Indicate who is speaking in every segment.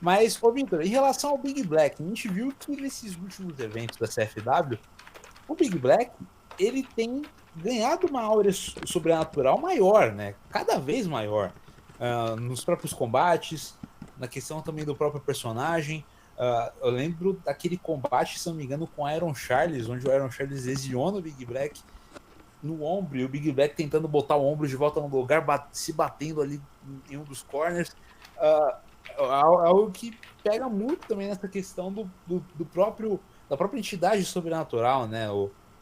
Speaker 1: Mas, ô Victor, em relação ao Big Black, a gente viu que nesses últimos eventos da CFW, o Big Black, ele tem ganhado uma áurea sobrenatural maior, né? Cada vez maior. Nos próprios combates, na questão também do próprio personagem. Eu lembro daquele combate, se não me engano, com o Iron Charles, onde o Iron Charles lesiona o Big Black no ombro, e o Big Black tentando botar o ombro de volta no lugar, se batendo ali em um dos corners. Algo que pega muito também nessa questão do próprio da própria entidade sobrenatural, né?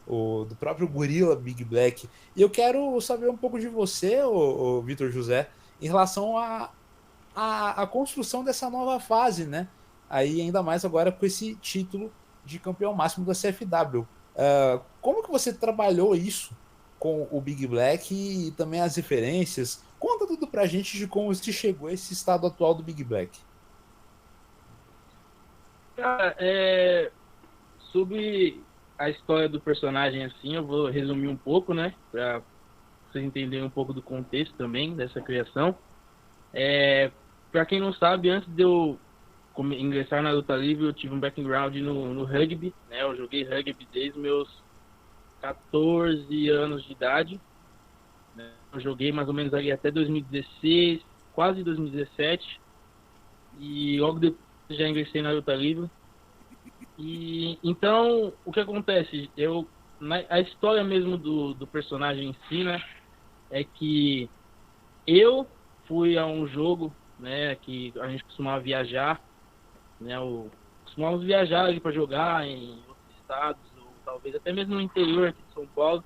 Speaker 1: Do próprio gorila Big Black. E eu quero saber um pouco de você, o Vitor José, em relação à construção dessa nova fase, né? Aí ainda mais agora com esse título de campeão máximo da CFW. Como que você trabalhou isso com o Big Black e também as referências? Conta tudo pra gente de como se chegou a esse estado atual do Big Black.
Speaker 2: Cara, sobre a história do personagem, assim, eu vou resumir um pouco, né? Pra vocês entenderem um pouco do contexto também dessa criação. Pra quem não sabe, antes de eu ingressar na luta livre, eu tive um background no rugby, né? Eu joguei rugby desde meus 14 anos de idade, né? Eu joguei mais ou menos ali até 2016, quase 2017, e logo depois já ingressei na luta livre. E então, o que acontece? A história mesmo do personagem em si, né, é que eu fui a um jogo, né, que a gente costumava viajar, né, costumávamos viajar ali para jogar em outros estados, ou talvez até mesmo no interior aqui de São Paulo,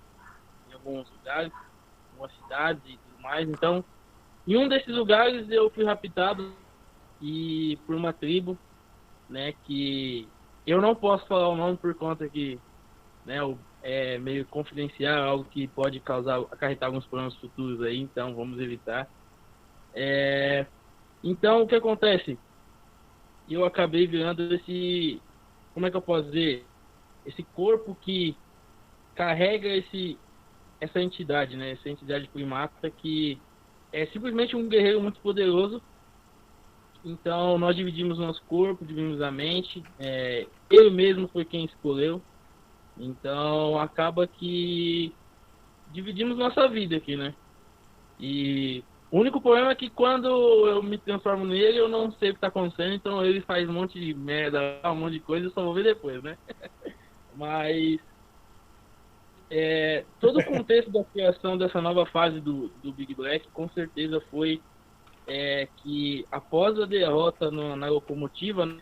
Speaker 2: em alguns lugares, algumas cidades e tudo mais. Então, em um desses lugares eu fui raptado e por uma tribo, né, que eu não posso falar o nome por conta que, né, é meio confidencial, algo que pode acarretar alguns problemas futuros aí, então vamos evitar. Então, o que acontece? Eu acabei virando como é que eu posso dizer? Esse corpo que carrega essa entidade, né? Essa entidade primata que é simplesmente um guerreiro muito poderoso. Então, nós dividimos nosso corpo, dividimos a mente. Ele mesmo foi quem escolheu. Então, acaba que dividimos nossa vida aqui, né? E o único problema é que quando eu me transformo nele, eu não sei o que tá acontecendo. Então, ele faz um monte de merda, um monte de coisa, eu só vou ver depois, né? Mas todo o contexto da criação dessa nova fase do Big Black, com certeza foi que após a derrota na locomotiva, né,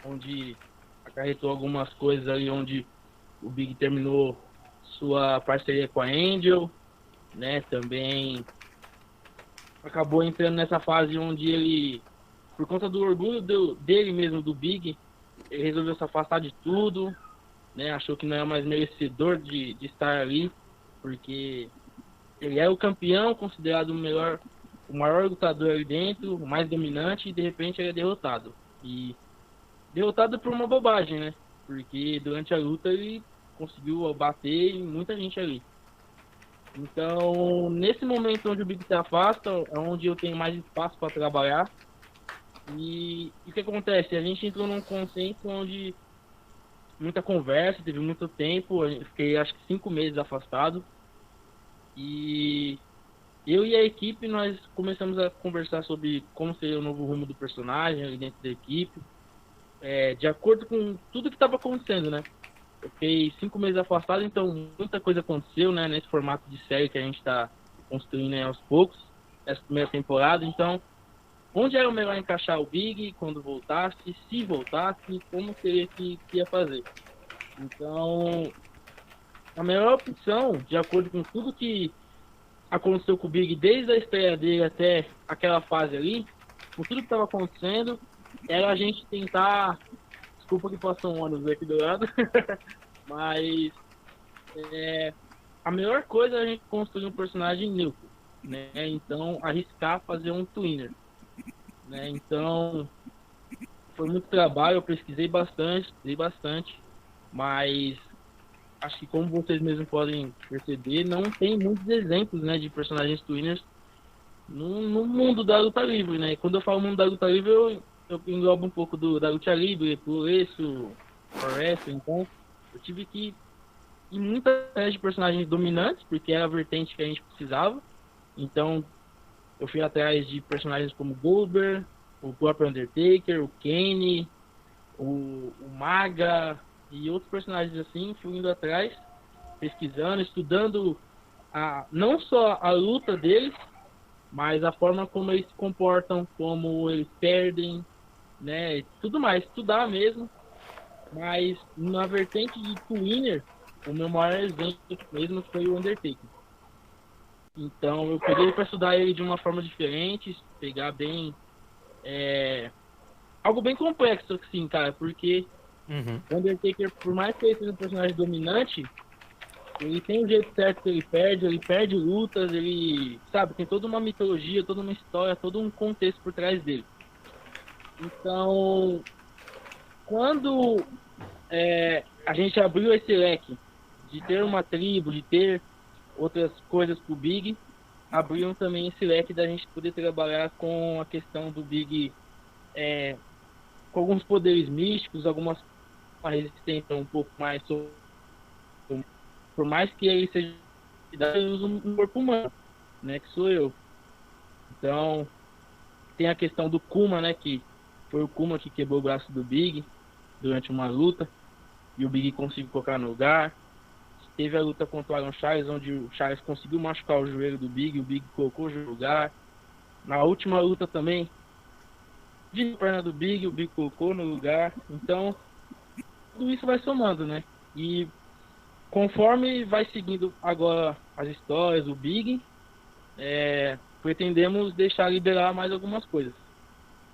Speaker 2: onde acarretou algumas coisas ali, onde o Big terminou sua parceria com a Angel, né, também acabou entrando nessa fase onde ele, por conta do orgulho dele mesmo, do Big, ele resolveu se afastar de tudo, né, achou que não era mais merecedor de estar ali, porque ele é o campeão, considerado o maior lutador ali dentro, o mais dominante, e de repente ele é derrotado. E derrotado por uma bobagem, né? Porque durante a luta ele conseguiu bater em muita gente ali. Então, nesse momento onde o Big se afasta, é onde eu tenho mais espaço para trabalhar. E o que acontece? A gente entrou num consenso onde muita conversa, teve muito tempo, eu fiquei acho que 5 meses afastado. E eu e a equipe, nós começamos a conversar sobre como seria o novo rumo do personagem ali dentro da equipe, de acordo com tudo que estava acontecendo, né? Eu fiquei 5 meses afastado, então muita coisa aconteceu, né? Nesse formato de série que a gente está construindo, né, aos poucos, essa primeira temporada. Então, onde era o melhor encaixar o Big quando voltasse, se voltasse, como seria que ia fazer. Então, a melhor opção, de acordo com tudo que aconteceu com o Big, desde a estreia dele até aquela fase ali, com tudo que estava acontecendo, era a gente tentar. Desculpa que passou um ônibus aqui do lado, mas a melhor coisa é a gente construir um personagem neutro, né? Então, arriscar fazer um twinner, né? Então, foi muito trabalho, eu pesquisei bastante, estudei bastante, mas acho que como vocês mesmos podem perceber, não tem muitos exemplos, né, de personagens twinners no mundo da luta livre, né? Quando eu falo mundo da luta livre, eu englobo um pouco da luta livre, por isso, por wrestling. Então, eu tive que ir muito atrás de personagens dominantes, porque era a vertente que a gente precisava. Então, eu fui atrás de personagens como Goldberg, o próprio Undertaker, o Kane, o Maga e outros personagens assim. Fui indo atrás, pesquisando, estudando não só a luta deles, mas a forma como eles se comportam, como eles perdem, né? Tudo mais, estudar mesmo. Mas na vertente de Twinner, o meu maior exemplo mesmo foi o Undertaker. Então eu peguei para estudar ele de uma forma diferente, pegar bem. Algo bem complexo, assim, cara, porque o Undertaker, por mais que ele seja um personagem dominante, ele tem um jeito certo que ele perde lutas, ele, sabe, tem toda uma mitologia, toda uma história, todo um contexto por trás dele. Então, quando a gente abriu esse leque de ter uma tribo, de ter outras coisas pro Big, abriram também esse leque da gente poder trabalhar com a questão do Big, com alguns poderes místicos, uma resistência um pouco mais, por mais que ele seja, ele usa um corpo humano, né, que sou eu. Então, tem a questão do Kuma, né, que foi o Kuma que quebrou o braço do Big durante uma luta, e o Big conseguiu colocar no lugar. Teve a luta contra o Alan Charles, onde o Charles conseguiu machucar o joelho do Big, o Big colocou no lugar. Na última luta também, de perna do Big, o Big colocou no lugar. Então, tudo isso vai somando, né? E conforme vai seguindo agora as histórias do Big, pretendemos deixar liberar mais algumas coisas,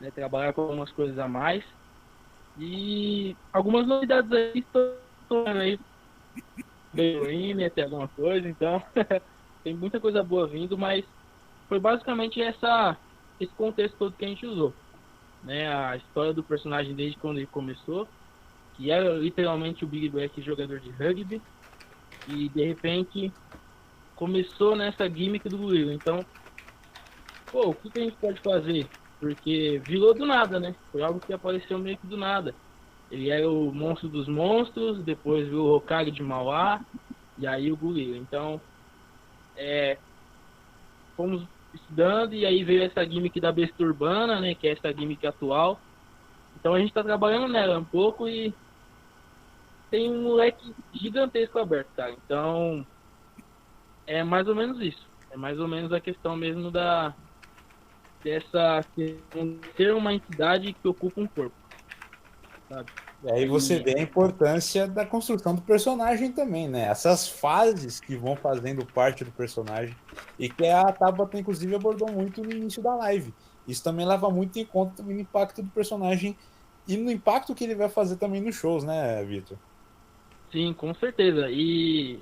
Speaker 2: né? Trabalhar com algumas coisas a mais. E algumas novidades aí, estou aí Berlim, até alguma coisa, então tem muita coisa boa vindo, mas foi basicamente esse contexto todo que a gente usou, né? A história do personagem desde quando ele começou, que era literalmente o Big Black jogador de rugby, e de repente começou nessa gimmick do gorila. Então, pô, o que a gente pode fazer? Porque virou do nada, né? Foi algo que apareceu meio que do nada. Ele era o monstro dos monstros, depois viu o Hokage de Mauá, e aí o gorila. Então, fomos estudando, e aí veio essa gimmick da besta urbana, né? Que é essa gimmick atual. Então a gente tá trabalhando nela um pouco e tem um leque gigantesco aberto, cara. Então, é mais ou menos isso. É mais ou menos a questão mesmo dessa questão de ser uma entidade que ocupa um corpo, sabe?
Speaker 1: E aí você vê a importância da construção do personagem também, né? Essas fases que vão fazendo parte do personagem e que a Tabata, inclusive, abordou muito no início da live. Isso também leva muito em conta também no impacto do personagem e no impacto que ele vai fazer também nos shows, né, Vitor?
Speaker 2: Sim, com certeza. E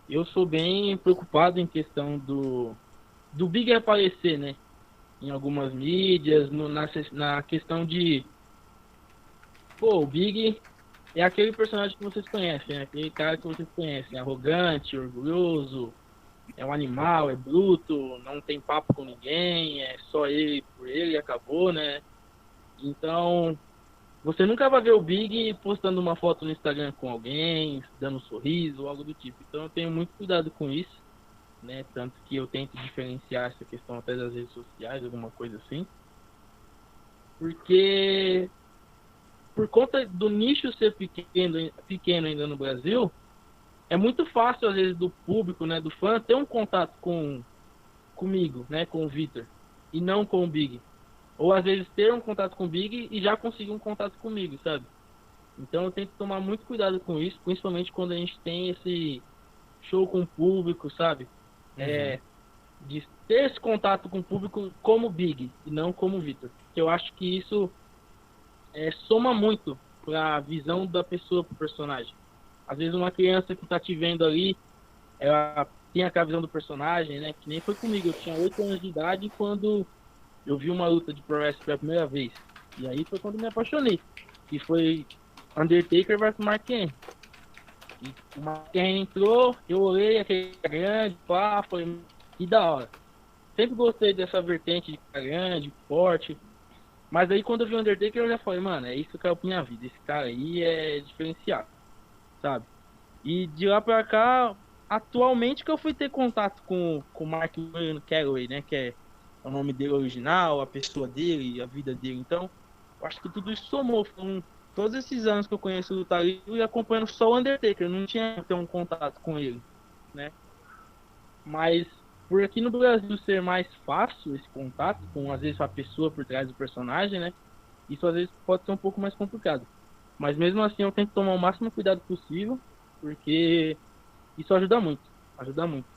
Speaker 2: eu sou bem preocupado em questão do Big aparecer, né? Em algumas mídias, na questão de... Pô, o Big é aquele personagem que vocês conhecem, né? Aquele cara que vocês conhecem, arrogante, orgulhoso, é um animal, é bruto, não tem papo com ninguém, é só ele por ele e acabou, né? Então, você nunca vai ver o Big postando uma foto no Instagram com alguém, dando um sorriso ou algo do tipo. Então eu tenho muito cuidado com isso, né? Tanto que eu tento diferenciar essa questão até das redes sociais, alguma coisa assim. Porque por conta do nicho ser pequeno ainda no Brasil, é muito fácil às vezes do público, né, do fã, ter um contato comigo, né, com o Vitor, e não com o Big. Ou às vezes ter um contato com o Big e já conseguir um contato comigo, sabe? Então eu tenho que tomar muito cuidado com isso, principalmente quando a gente tem esse show com o público, sabe? De ter esse contato com o público como Big e não como Vitor. Eu acho que isso soma muito para a visão da pessoa pro personagem. Às vezes uma criança que tá te vendo ali, ela tem aquela visão do personagem, né? Que nem foi comigo. Eu tinha 8 anos de idade quando eu vi uma luta de pro wrestling pela primeira vez. E aí foi quando me apaixonei. Que foi Undertaker versus Mark Henry. E o Mark Henry entrou, eu olhei aquele grande, pá, foi que da hora. sempre gostei dessa vertente de cara grande, forte. Mas aí quando eu vi o Undertaker, eu já falei, mano, é isso que eu quero pra minha vida. Esse cara aí é diferenciado, sabe? E de lá pra cá, atualmente que eu fui ter contato com o Mark Calloway, né? Que é o nome dele original, a pessoa dele, a vida dele. Então, eu acho que tudo isso somou. Foram todos esses anos que eu conheço o Luta Livre e acompanhando só o Undertaker. Eu não tinha ter um contato com ele, né? Mas por aqui no Brasil ser mais fácil esse contato com, às vezes, a pessoa por trás do personagem, né? Isso às vezes pode ser um pouco mais complicado. Mas mesmo assim eu tento tomar o máximo cuidado possível, porque isso ajuda muito. Ajuda muito.